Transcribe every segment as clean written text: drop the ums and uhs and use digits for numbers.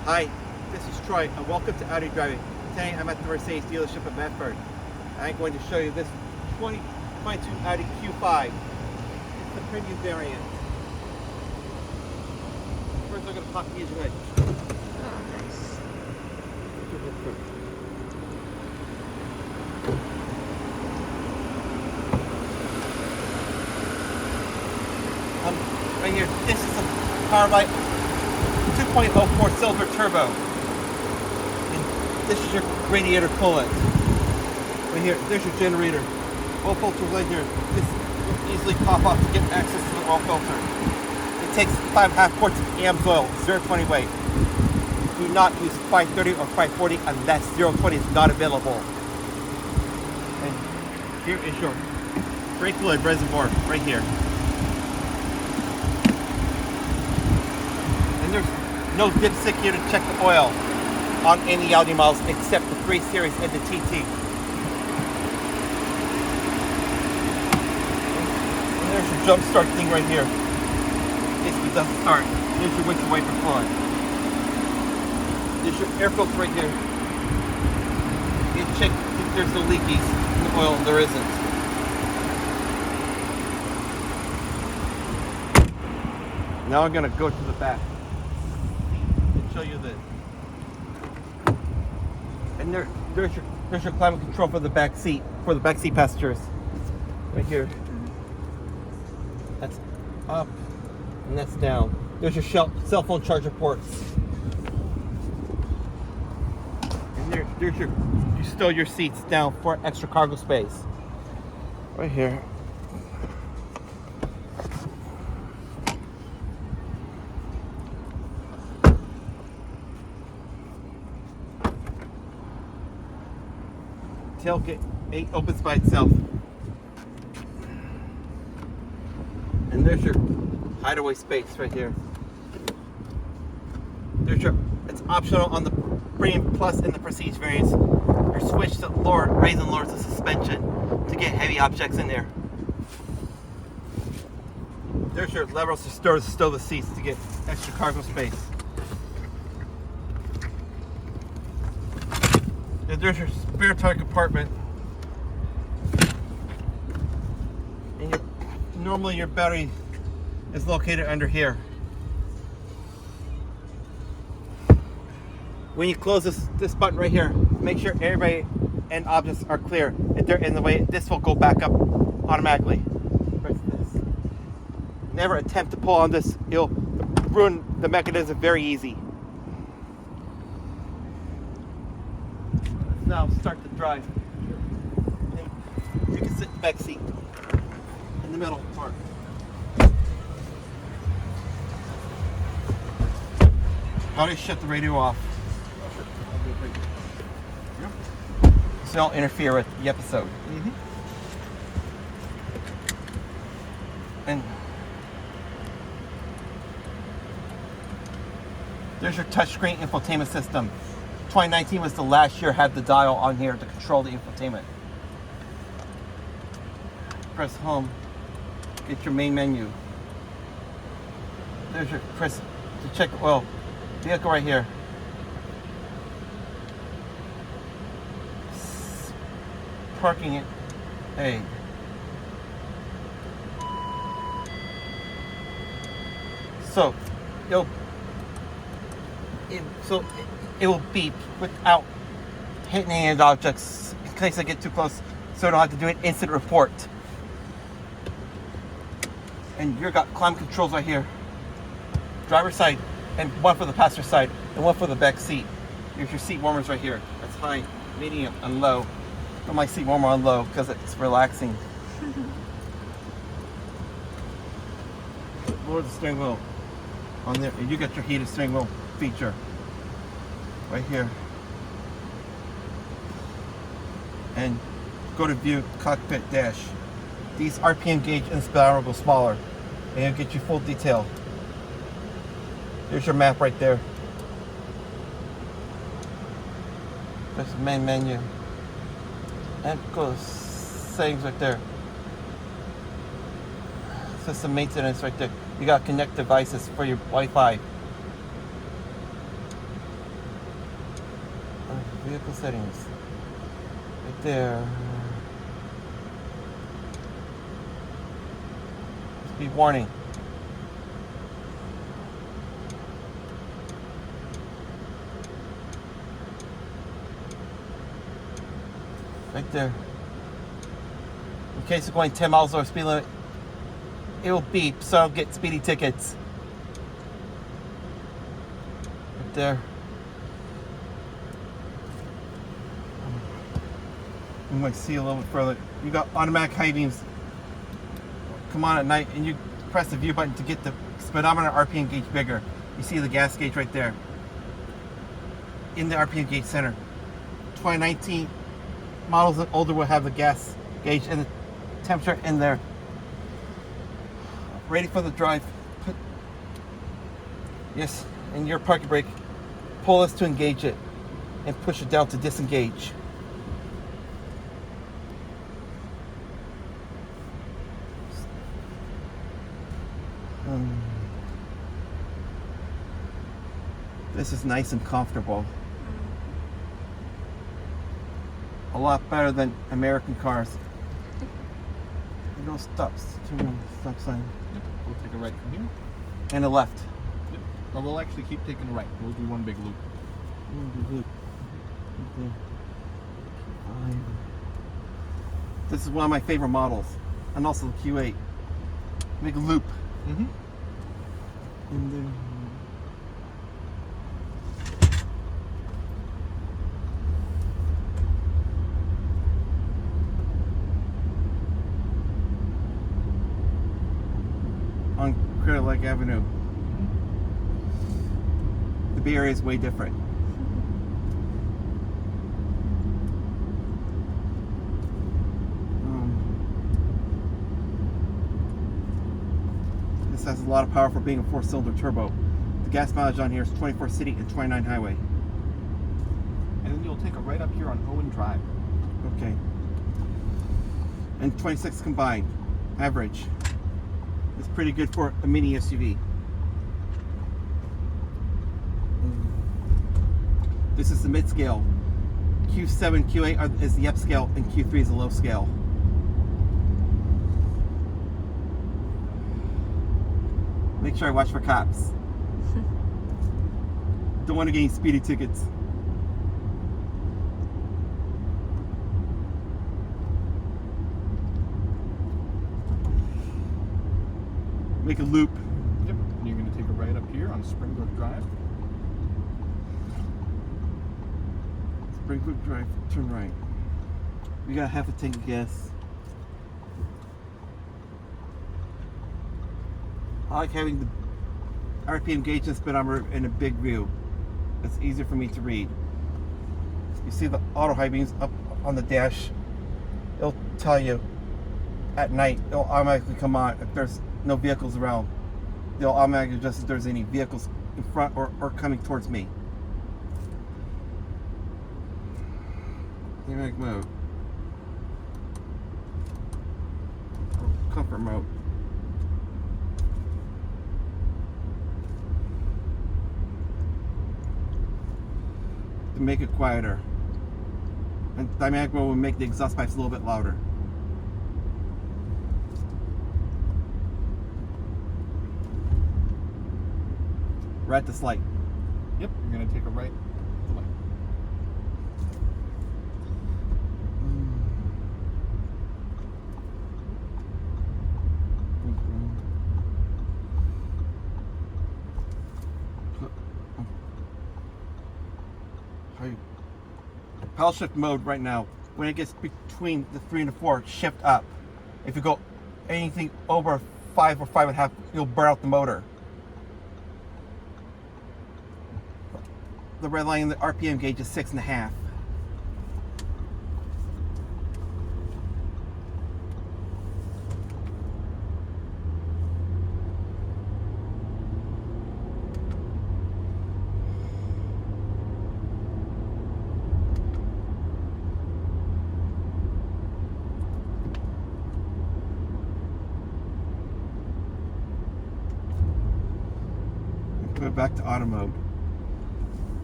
Hi, this is Troy, and welcome to Audi Driving. Today I'm at the Mercedes dealership in Medford. I'm going to show you this 2022 Audi Q5. It's the premium variant. First I'm going to pop the engine light. Oh, nice. Right here, this is a powered by 2.0 4-cylinder turbo. And this is your radiator coolant. Right here, there's your generator. Oil filter right here. This will easily pop off to get access to the oil filter. It takes 5.5 quarts of AMS oil, 0.20 weight. Do not use 530 or 540 unless 0.20 is not available. And here is your brake fluid reservoir right here. And there's no dipstick here to check the oil on any Audi models except the 3 Series and the TT. And there's your jump start thing right here. In case it doesn't start. There's your windshield wiper fluid. There's your air filter right here. You check if there's no leakies in the oil, and there isn't. Now I'm going to go to the back and show you this. And there's your climate control for the back seat passengers. Right here. That's up and that's down. There's your cell phone charger ports. And you stow your seats down for extra cargo space. Right here. Tailgate opens by itself. And there's your hideaway space right here. It's optional on the Premium Plus and the Prestige variants. Your switch to raise and lower the suspension to get heavy objects in there. There's your levers to stow the seats to get extra cargo space. And there's your spare tire compartment. And normally your battery is located under here. When you close this button right here, make sure everybody and objects are clear. If they're in the way, this will go back up automatically. Press this. Never attempt to pull on this. It'll ruin the mechanism very easy. Let's now start the drive. You can sit in the back seat in the middle part. I'll just shut the radio off. So don't interfere with the episode. And there's your touchscreen infotainment system. 2019 was the last year had the dial on here to control the infotainment. Press home, get your main menu. There's your press to check the oil. Vehicle right here. Parking it. Hey. So it will beep without hitting any of the objects in case I get too close, so I don't have to do an instant report. And you've got climate controls right here. Driver's side, and one for the passenger side, and one for the back seat. Here's your seat warmers right here. That's high, medium, and low. Put my seat warmer on low because it's relaxing. Lower the steering wheel on there, and you got your heated steering wheel feature right here. And go to view cockpit dash. These RPM gauge and spiral go smaller, and it'll get you full detail. There's your map right there. There's the main menu. And goes settings right there. System maintenance right there. You got connect devices for your Wi-Fi. Vehicle settings. Right there. Speed warning. Right there. In case you're going 10 miles over speed limit, it will beep, so I'll get speeding tickets. Right there. I'm going to see a little bit further. You got automatic high beams. Come on at night, and you press the view button to get the speedometer RPM gauge bigger. You see the gas gauge right there in the RPM gauge center. 2019 models and older will have the gas gauge and the temperature in there. Ready for the drive. Yes, and your parking brake. Pull this to engage it and push it down to disengage. This is nice and comfortable. A lot better than American cars. No stops. Stop sign. Yep. We'll take a right from here. And a left. Yep. Or we'll actually keep taking a right. We'll do one big loop. This is one of my favorite models. And also the Q8. Make a loop. Mm-hmm. In there. On Crater Lake Avenue. The Bay Area is way different. This has a lot of power for being a 4-cylinder turbo. The gas mileage on here is 24 city and 29 highway. And then you'll take a right up here on Owen Drive. Okay. And 26 combined. Average. It's pretty good for a mini SUV. This is the mid-scale. Q7, Q8 is the upscale, and Q3 is the low scale. Make sure I watch for cops. Don't want to get any speeding tickets. Make a loop. Yep. And you're going to take a right up here on Springbrook Drive. Springbrook Drive, turn right. We got half a tank of gas. I like having the RPM gauge and speedometer in a big view. It's easier for me to read. You see the auto high beams up on the dash. It'll tell you at night. It'll automatically come on if there's no vehicles around. They'll automatically adjust if there's any vehicles in front or coming towards me. Dynamic mode. Comfort mode. To make it quieter. And dynamic mode will make the exhaust pipes a little bit louder. We're at this light. Yep. You're going to take a right. To the light. Power shift mode right now. When it gets between the 3 and the 4, shift up. If you go anything over 5 or 5.5, you'll burn out the motor. The red line in the RPM gauge is 6.5. Go back to auto mode.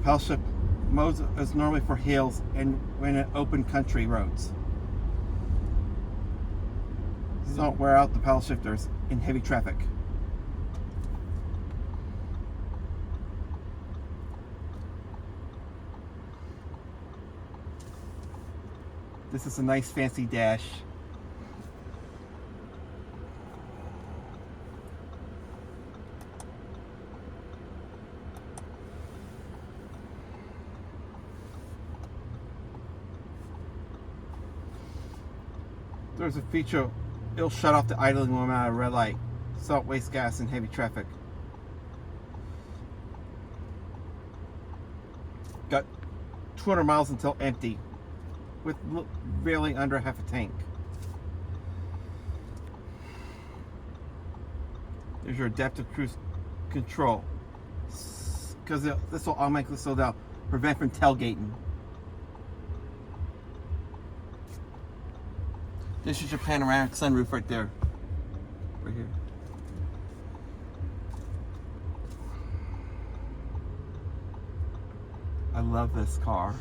Power shift modes is normally for hills and when in open country roads. These don't wear out the paddle shifters in heavy traffic. This is a nice fancy dash. There's a feature, it'll shut off the idling when I'm at a red light. Salt, waste gas, and heavy traffic. Got 200 miles until empty, with barely under half a tank. There's your adaptive cruise control, because this will automatically slow down, prevent from tailgating. This is your panoramic sunroof right there. Right here. I love this car.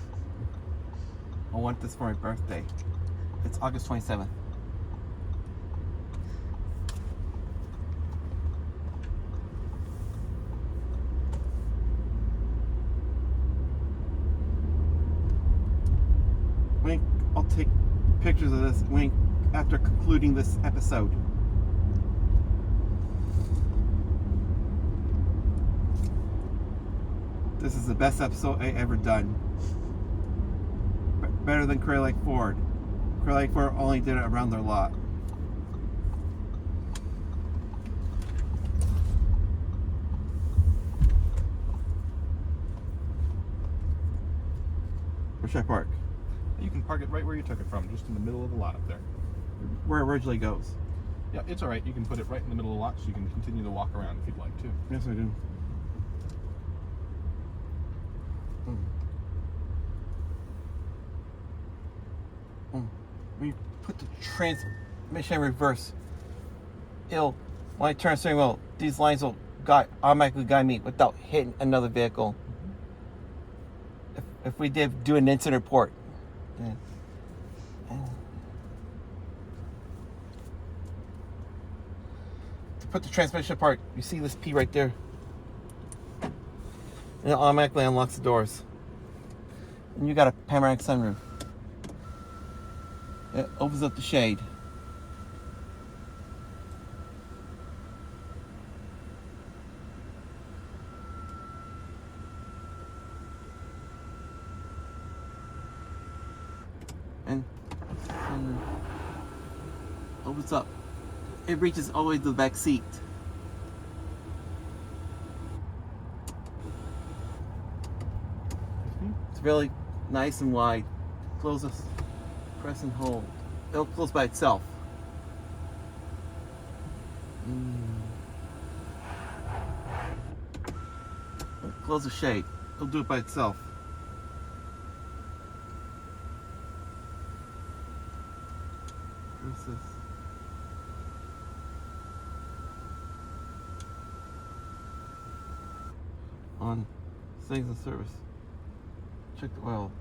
I want this for my birthday. It's August 27th. I'll take pictures of this after concluding this episode. This is the best episode I ever done. Better than Crater Lake Ford. Crater Lake Ford only did it around their lot. Where should I park? You can park it right where you took it from, just in the middle of the lot up there. Where it originally goes. Yeah, it's all right. You can put it right in the middle of the lot so you can continue to walk around if you'd like to. Yes, I do. When you put the transmission in reverse, when I turn the steering wheel, these lines will automatically guide me without hitting another vehicle. If we did do an incident report. To put the transmission apart, you see this P right there? And it automatically unlocks the doors. And you got a panoramic sunroof. It opens up the shade. And opens up. It reaches all the way to the back seat. It's really nice and wide. Close this. Press and hold. It'll close by itself. Close the shade. It'll do it by itself. Where's this? On settings and service. Check the oil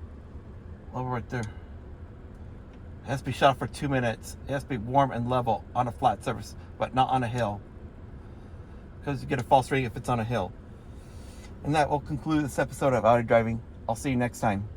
level right there. It has to be shut off for 2 minutes. It has to be warm and level on a flat surface, but not on a hill. Because you get a false reading if it's on a hill. And that will conclude this episode of Audi Driving. I'll see you next time.